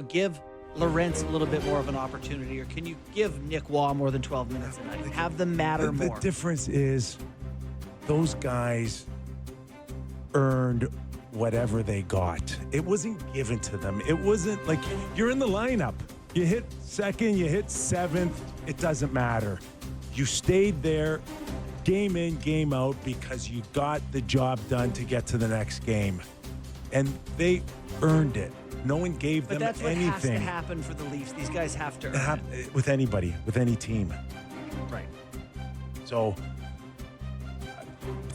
Give Lorentz a little bit more of an opportunity, or can you give Nick Waugh more than 12 minutes a night? Have them matter more. The difference is those guys earned whatever they got. It wasn't given to them. It wasn't like you're in the lineup. You hit second, you hit seventh. It doesn't matter. You stayed there game in, game out because you got the job done to get to the next game. And they earned it. No one gave them anything. But that's what has to happen for the Leafs. These guys have to earn it. With anybody, with any team. Right. So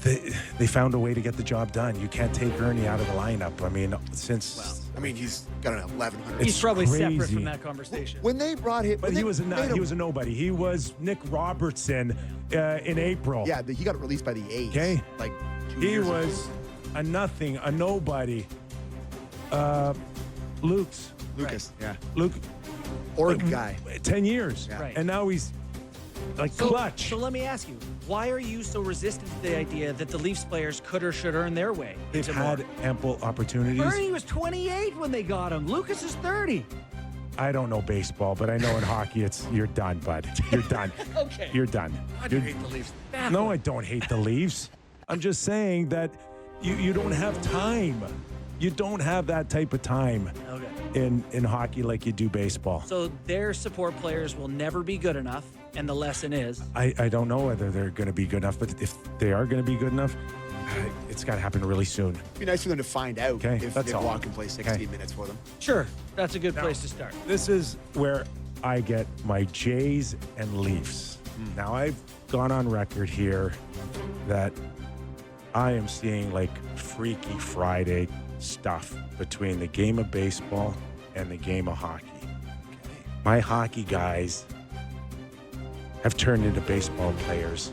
they found a way to get the job done. You can't take Ernie out of the lineup. I mean, he's got an 1,100. He's probably crazy. separate from that conversation. When they brought him, But he was a nobody. He was Nick Robertson in April. Yeah, he got released by the A's. Okay. Like 2 He years was ago. a nothing, a nobody. Lucas. Right. Luke, Oregon guy. 10 years. Yeah. Right. And now he's like clutch. So let me ask you, why are you so resistant to the idea that the Leafs players could or should earn their way? They've into had more? ample opportunities. Bernie was 28 when they got him. Lucas is 30. I don't know baseball, but I know in hockey you're done, bud. You're done. Okay. You're done. I do hate the Leafs. No, I don't hate the Leafs. I'm just saying that you don't have time. You don't have that type of time in hockey like you do baseball. So their support players will never be good enough, and the lesson is? I don't know whether they're going to be good enough, but if they are going to be good enough, it's got to happen really soon. It'd be nice for them to find out if that's Nick all. Waugh can play 16 minutes for them. Sure, that's a good place to start. This is where I get my Jays and Leafs. Now, I've gone on record here that I am seeing like Freaky Friday stuff between the game of baseball and the game of hockey. My hockey guys have turned into baseball players,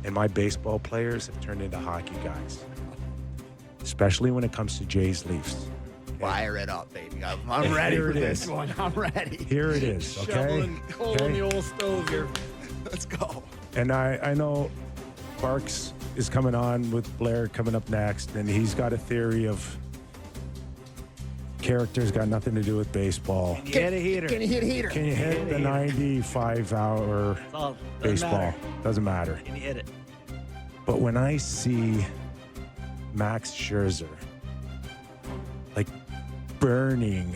and my baseball players have turned into hockey guys, especially when it comes to Jays Leafs. Fire it up, baby. I'm ready for this one. I'm ready. Here it is, okay? Shoveling coal in the old stove here. Let's go. And I know Barks is coming on with Blair coming up next, and he's got a theory of character's got nothing to do with baseball. Can you hit a heater? Can you hit a heater? Can you hit the 95-hour baseball? Doesn't matter. Can you hit it? But when I see Max Scherzer like burning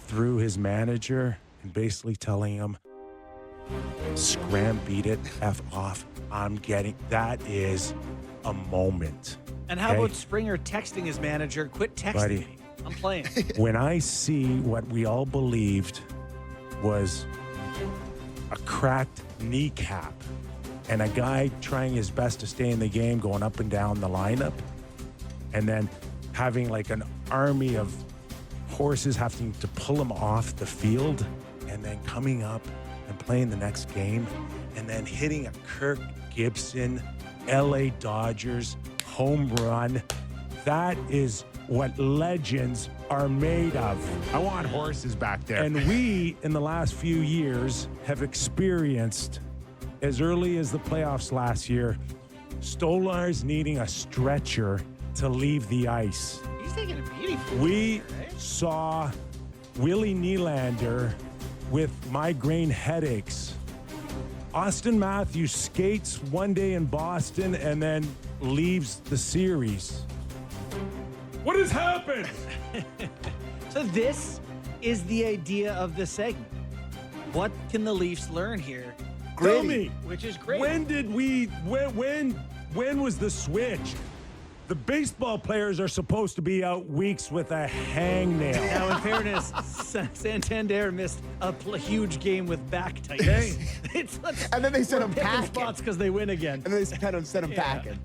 through his manager and basically telling him, scram, beat it, F off, that is a moment. And how about Springer texting his manager, quit texting me. I'm playing. When I see what we all believed was a cracked kneecap and a guy trying his best to stay in the game, going up and down the lineup, and then having like an army of horses having to pull him off the field and then coming up and playing the next game and then hitting a Kirk Gibson, LA Dodgers home run. That is what legends are made of. I want horses back there. And we, in the last few years, have experienced, as early as the playoffs last year, Stolarz needing a stretcher to leave the ice. He's taking a beating. We saw Willie Nylander with migraine headaches. Austin Matthews skates one day in Boston and then leaves the series. What has happened? So this is the idea of the segment. What can the Leafs learn here? Tell me, Which is great. when was the switch? The baseball players are supposed to be out weeks with a hangnail. Now, in fairness, Santander missed a huge game with back tightness. And then they sent him packing. spots because they win again. And then they sent him packing.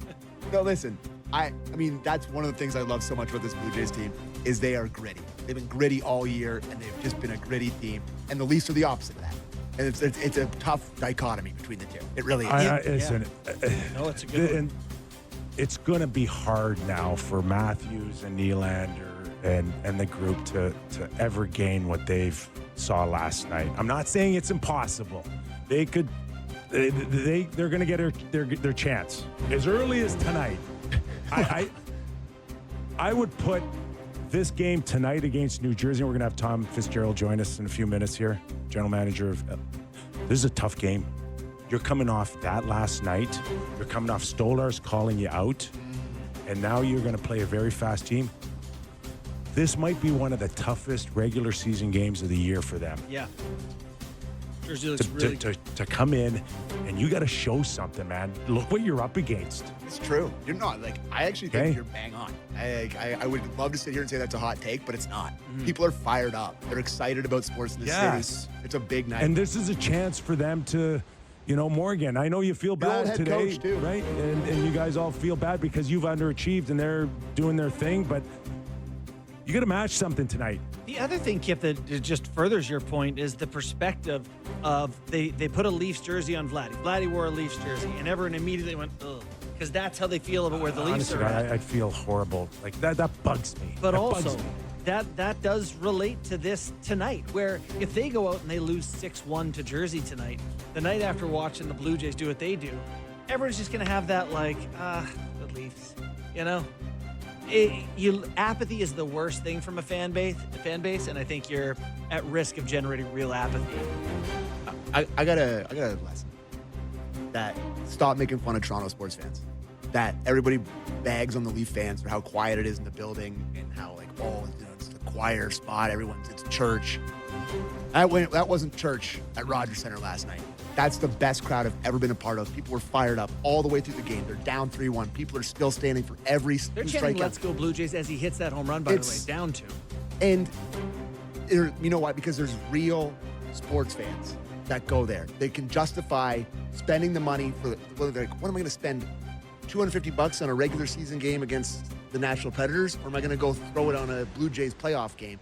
No, listen. I mean, that's one of the things I love so much about this Blue Jays team is they are gritty. They've been gritty all year, and they've just been a gritty team. And the Leafs are the opposite of that. And it's a tough dichotomy between the two. It really is. No, it's a good one. And it's going to be hard now for Matthews and Nylander and the group to ever gain what they've saw last night. I'm not saying it's impossible. They're going to get their chance as early as tonight. I would put this game tonight against New Jersey, we're going to have Tom Fitzgerald join us in a few minutes here, general manager of. This is a tough game. You're coming off that last night. You're coming off Stolarz calling you out, and now you're going to play a very fast team. This might be one of the toughest regular season games of the year for them. Yeah. Jersey looks really good. To come in, and you got to show something, man. Look what you're up against. It's true. You're not. Like, I actually think you're bang on. I would love to sit here and say that's a hot take, but it's not. People are fired up. They're excited about sports in the city. It's a big night. And this is a chance for them to, Morgan, I know you feel bad head today, coach, too. right? And you guys all feel bad because you've underachieved and they're doing their thing, but you got to match something tonight. The other thing, Kip, that just furthers your point is the perspective of they put a Leafs jersey on Vladdy. Vladdy wore a Leafs jersey, and everyone immediately went, ugh, because that's how they feel about where the Leafs Honestly, are at. I feel horrible. Like, that bugs me. But that also, bugs me. that does relate to this tonight, where if they go out and they lose 6-1 to Jersey tonight, the night after watching the Blue Jays do what they do, everyone's just going to have that, like, the Leafs, apathy is the worst thing from a fan base, and I think you're at risk of generating real apathy. I got a lesson that stop making fun of Toronto sports fans. That everybody bags on the Leaf fans for how quiet it is in the building and how it's the choir spot. It's church. That wasn't church at Rogers Center last night. That's the best crowd I've ever been a part of. People were fired up all the way through the game. They're down 3-1. People are still standing for every They're chanting "Let's go Blue Jays" as he hits that home run. By the way, down 2. And you know why? Because there's real sports fans that go there. They can justify spending the money for. Well, they're like, what am I going to spend? $250 on a regular season game against the National Predators, or am I going to go throw it on a Blue Jays playoff game?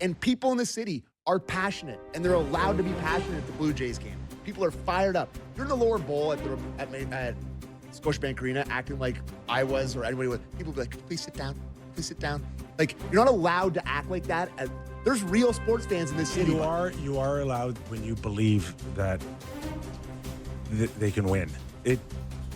And people in the city are passionate, and they're allowed to be passionate at the Blue Jays game. People are fired up. You're in the lower bowl at Scotiabank Arena acting like I was or anybody was. People will be like, please sit down. Please sit down. Like, you're not allowed to act like that. There's real sports fans in this city. You are allowed when you believe that they can win.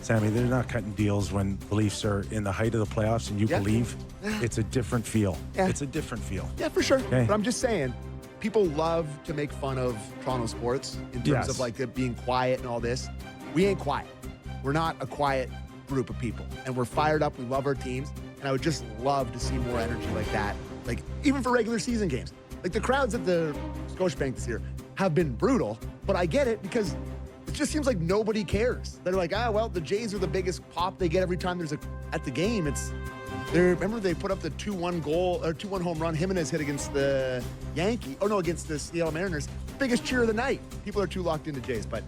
Sammy, they're not cutting deals when the Leafs are in the height of the playoffs and you believe. It's a different feel. Yeah. It's a different feel. Yeah, for sure. Okay. But I'm just saying, people love to make fun of Toronto sports in terms of like it being quiet and all this. We ain't quiet. We're not a quiet group of people. And we're fired up. We love our teams. And I would just love to see more energy like that. Like, even for regular season games. Like, the crowds at the Scotiabank this year have been brutal, but I get it because it just seems like nobody cares. They're like, well, the Jays are the biggest pop they get every time there's at the game. Remember they put up the 2-1 goal or 2-1 home run Jimenez hit against the against the Seattle Mariners. Biggest cheer of the night. People are too locked into Jays, but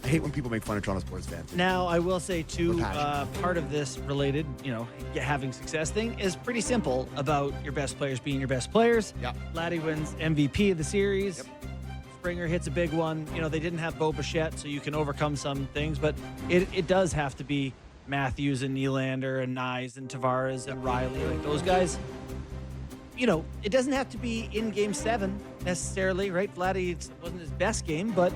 I hate when people make fun of Toronto sports fans. Now, I will say, too, part of this related, having success thing is pretty simple about your best players being your best players. Yep. Laddie wins MVP of the series. Yep. Springer hits a big one. They didn't have Bo Bichette, so you can overcome some things, but it does have to be Matthews and Nylander and Nyes and Tavares and Riley, like those guys. It doesn't have to be in Game 7 necessarily, right? Vladdy wasn't his best game, but